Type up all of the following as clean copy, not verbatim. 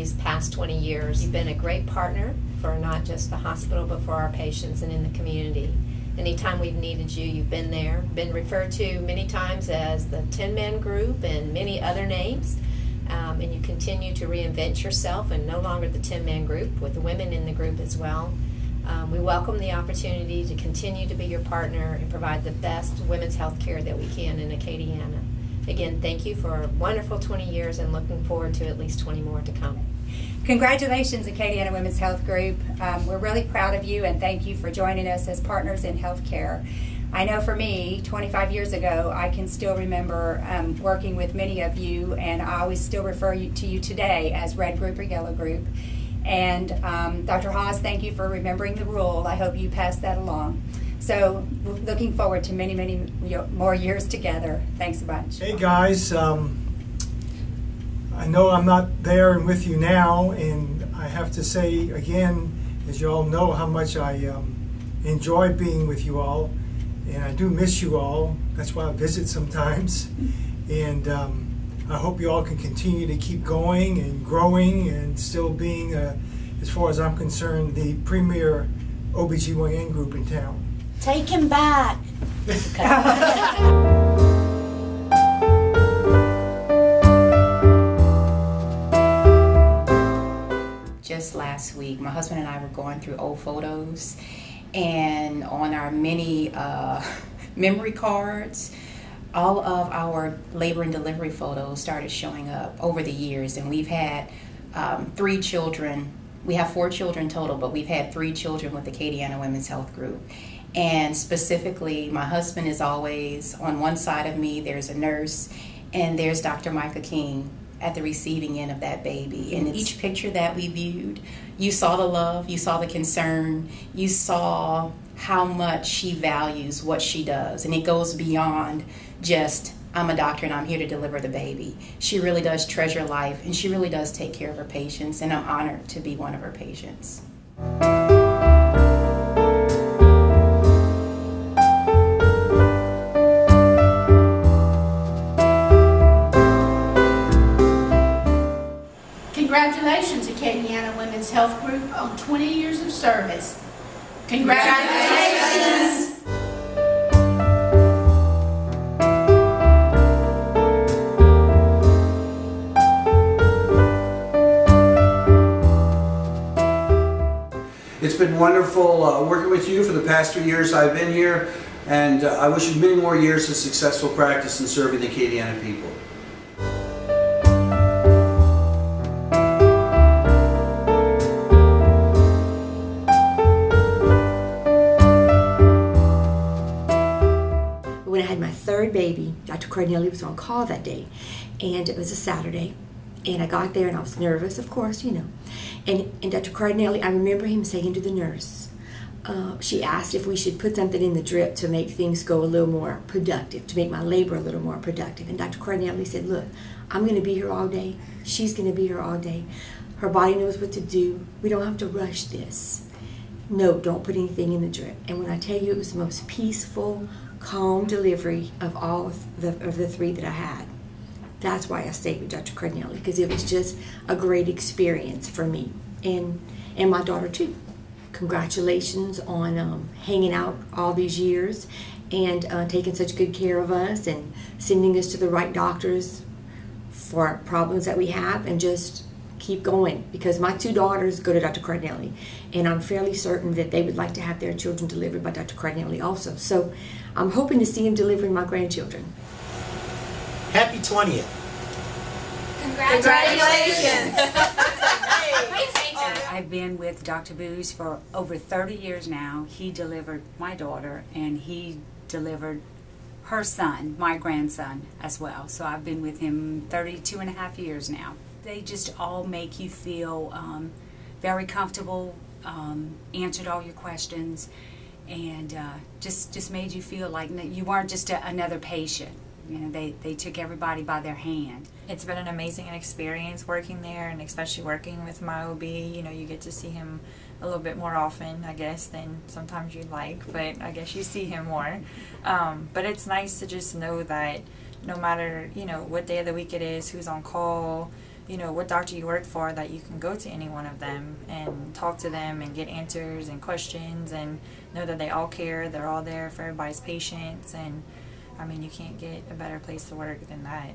these past 20 years. You've been a great partner for not just the hospital, but for our patients and in the community. Anytime we've needed you, you've been there. Been referred to many times as the 10-man group and many other names. And you continue to reinvent yourself, and no longer the 10-man group, with the women in the group as well. We welcome the opportunity to continue to be your partner and provide the best women's health care that we can in Acadiana. Again, thank you for a wonderful 20 years and looking forward to at least 20 more to come. Congratulations, Acadiana Women's Health Group. We're really proud of you, and thank you for joining us as partners in healthcare. I know for me, 25 years ago, I can still remember working with many of you, and I always still refer to you today as Red Group or Yellow Group. And Dr. Haas, thank you for remembering the rule. I hope you pass that along. So, looking forward to many, many more years together. Thanks a bunch. Hey guys, I know I'm not there and with you now, and I have to say again, as you all know, how much I enjoy being with you all, and I do miss you all. That's why I visit sometimes, and I hope you all can continue to keep going and growing and still being, as far as I'm concerned, the premier OBGYN group in town. Take him back. Just last week, my husband and I were going through old photos, and on our many memory cards, all of our labor and delivery photos started showing up over the years, and we've had 3 children. We have 4 children total, but we've had 3 children with the Acadiana Women's Health Group. And specifically, my husband is always on one side of me. There's a nurse, and there's Dr. Micah King at the receiving end of that baby. In each picture that we viewed, you saw the love, you saw the concern, you saw how much she values what she does. And it goes beyond just, I'm a doctor and I'm here to deliver the baby. She really does treasure life, and she really does take care of her patients, and I'm honored to be one of her patients. Congratulations, Acadiana Women's Health Group, on 20 years of service. Congratulations! It's been wonderful working with you for the past 3 years I've been here, and I wish you many more years of successful practice in serving the Acadiana people. When I had my 3rd baby, Dr. Cardinelli was on call that day, and it was a Saturday, and I got there and I was nervous, of course, you know. And Dr. Cardinelli, I remember him saying to the nurse, she asked if we should put something in the drip to make things go a little more productive, to make my labor a little more productive. And Dr. Cardinelli said, look, I'm going to be here all day. She's going to be here all day. Her body knows what to do. We don't have to rush this. No, don't put anything in the drip. And when I tell you, it was the most peaceful, calm delivery of all of the 3 that I had. That's why I stayed with Dr. Cardinelli, because it was just a great experience for me and my daughter too. Congratulations on hanging out all these years and taking such good care of us and sending us to the right doctors for problems that we have, and just keep going, because my 2 daughters go to Dr. Cardinelli, and I'm fairly certain that they would like to have their children delivered by Dr. Cardinelli also. So I'm hoping to see him delivering my grandchildren. Happy 20th. Congratulations! I've been with Dr. Booz for over 30 years now. He delivered my daughter, and he delivered her son, my grandson, as well. So I've been with him 32 and a half years now. They just all make you feel very comfortable, answered all your questions, and just made you feel like you weren't just another patient. You know, they took everybody by their hand. It's been an amazing experience working there, and especially working with my OB. You know, you get to see him a little bit more often, I guess, than sometimes you'd like, but I guess you see him more. But it's nice to just know that no matter, you know, what day of the week it is, who's on call, what doctor you work for, that you can go to any one of them and talk to them and get answers and questions and know that they all care. They're all there for everybody's patients, and I mean, you can't get a better place to work than that.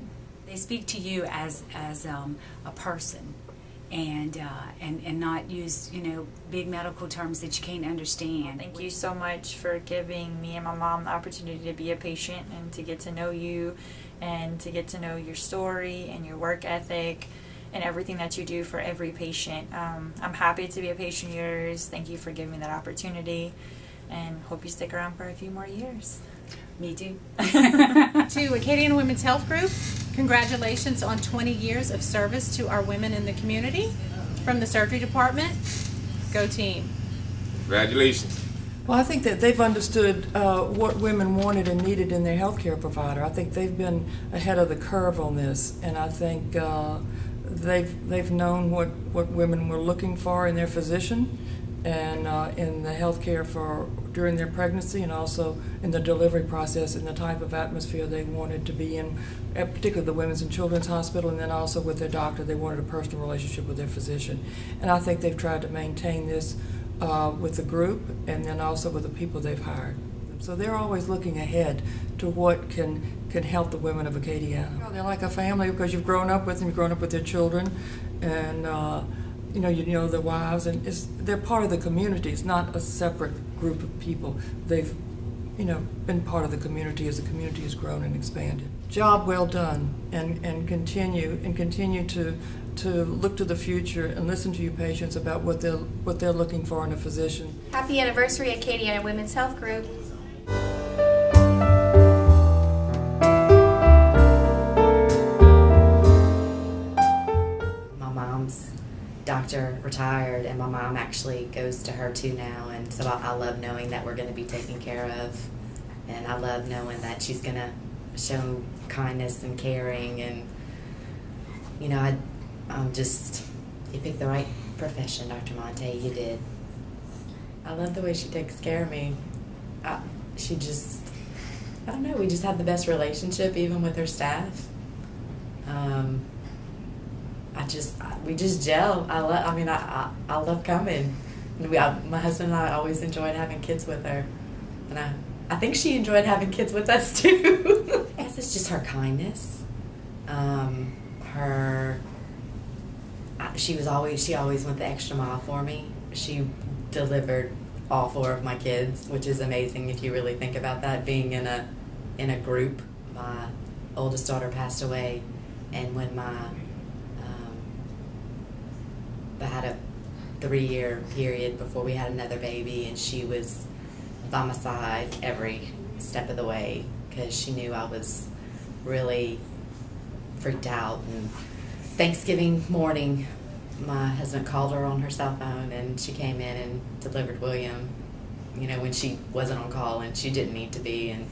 They speak to you as a person, and not use big medical terms that you can't understand. Thank you so much for giving me and my mom the opportunity to be a patient and to get to know you and to get to know your story and your work ethic and everything that you do for every patient. I'm happy to be a patient of yours. Thank you for giving me that opportunity, and hope you stick around for a few more years. Me too. To Acadiana Women's Health Group, congratulations on 20 years of service to our women in the community. From the surgery department, go team. Congratulations. Well, I think that they've understood what women wanted and needed in their healthcare provider. I think they've been ahead of the curve on this, and I think they've known what women were looking for in their physician and in the healthcare for during their pregnancy, and also in the delivery process and the type of atmosphere they wanted to be in, particularly the Women's and Children's Hospital, and then also with their doctor. They wanted a personal relationship with their physician, and I think they've tried to maintain this with the group and then also with the people they've hired. So they're always looking ahead to what can help the women of Acadiana. They're like a family because you've grown up with them, you've grown up with their children, and you know their wives, and they're part of the community. It's not a separate group of people. They've been part of the community as the community has grown and expanded. Job well done, and continue to look to the future and listen to your patients about what they're looking for in a physician. Happy anniversary, Acadiana Women's Health Group. My mom's doctor retired, and my mom actually goes to her too now, and so I love knowing that we're going to be taken care of, and I love knowing that she's going to show kindness and caring, and you picked the right profession, Dr. Monte, you did. I love the way she takes care of me. I don't know, we just have the best relationship even with her staff. We just gel. I love coming. My husband and I always enjoyed having kids with her, and I think she enjoyed having kids with us too. I guess it's just her kindness. She always went the extra mile for me. She delivered all 4 of my kids, which is amazing if you really think about that, being in a group. My oldest daughter passed away, and when I had a 3-year period before we had another baby, and she was by my side every step of the way because she knew I was really freaked out. And Thanksgiving morning, my husband called her on her cell phone, and she came in and delivered William, when she wasn't on call and she didn't need to be. And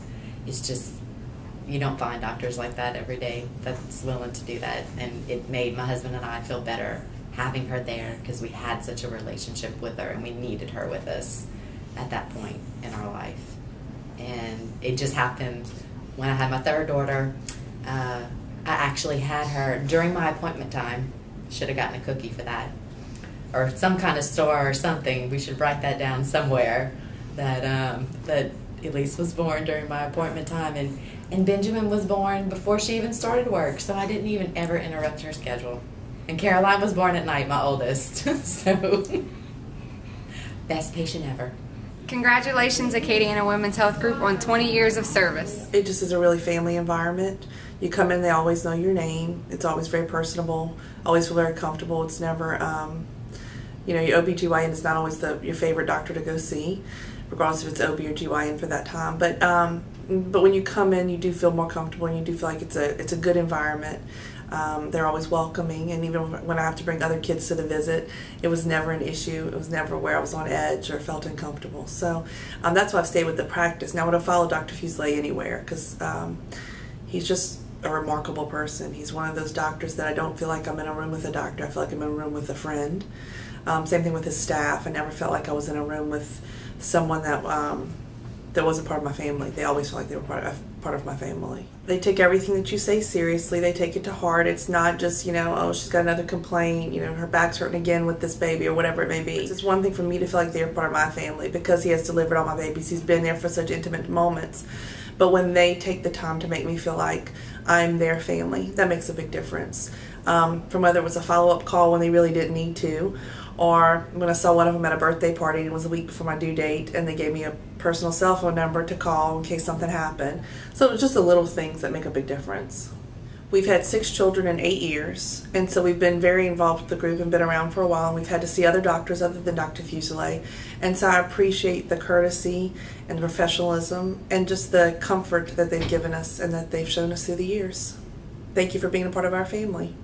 it's just, you don't find doctors like that every day that's willing to do that. And it made my husband and I feel better having her there because we had such a relationship with her, and we needed her with us at that point in our life. And it just happened when I had my 3rd daughter. I actually had her during my appointment time. Should have gotten a cookie for that, or some kind of store or something. We should write that down somewhere, that Elise was born during my appointment time, and Benjamin was born before she even started work, so I didn't even ever interrupt her schedule. And Caroline was born at night, my oldest. So, best patient ever. Congratulations, Acadiana Women's Health Group, on 20 years of service. It just is a really family environment. You come in, they always know your name. It's always very personable, always feel very comfortable. It's never, your OB/GYN is not always your favorite doctor to go see, regardless if it's OB or GYN for that time. But when you come in, you do feel more comfortable, and you do feel like it's a good environment. They're always welcoming, and even when I have to bring other kids to the visit, it was never an issue. It was never where I was on edge or felt uncomfortable. So that's why I've stayed with the practice. Now I would have followed Dr. Fuselier anywhere because he's just a remarkable person. He's one of those doctors that I don't feel like I'm in a room with a doctor. I feel like I'm in a room with a friend. Same thing with his staff. I never felt like I was in a room with someone that wasn't part of my family. They always felt like they were part of part of my family. They take everything that you say seriously. They take it to heart. It's not just, oh, she's got another complaint, her back's hurting again with this baby or whatever it may be. It's just one thing for me to feel like they're part of my family because he has delivered all my babies. He's been there for such intimate moments. But when they take the time to make me feel like I'm their family, that makes a big difference. From whether it was a follow-up call when they really didn't need to, or when I saw one of them at a birthday party and it was a week before my due date and they gave me a personal cell phone number to call in case something happened. So it was just the little things that make a big difference. We've had 6 children in 8 years, and so we've been very involved with the group and been around for a while, and we've had to see other doctors other than Dr. Fuselier. And so I appreciate the courtesy and the professionalism and just the comfort that they've given us and that they've shown us through the years. Thank you for being a part of our family.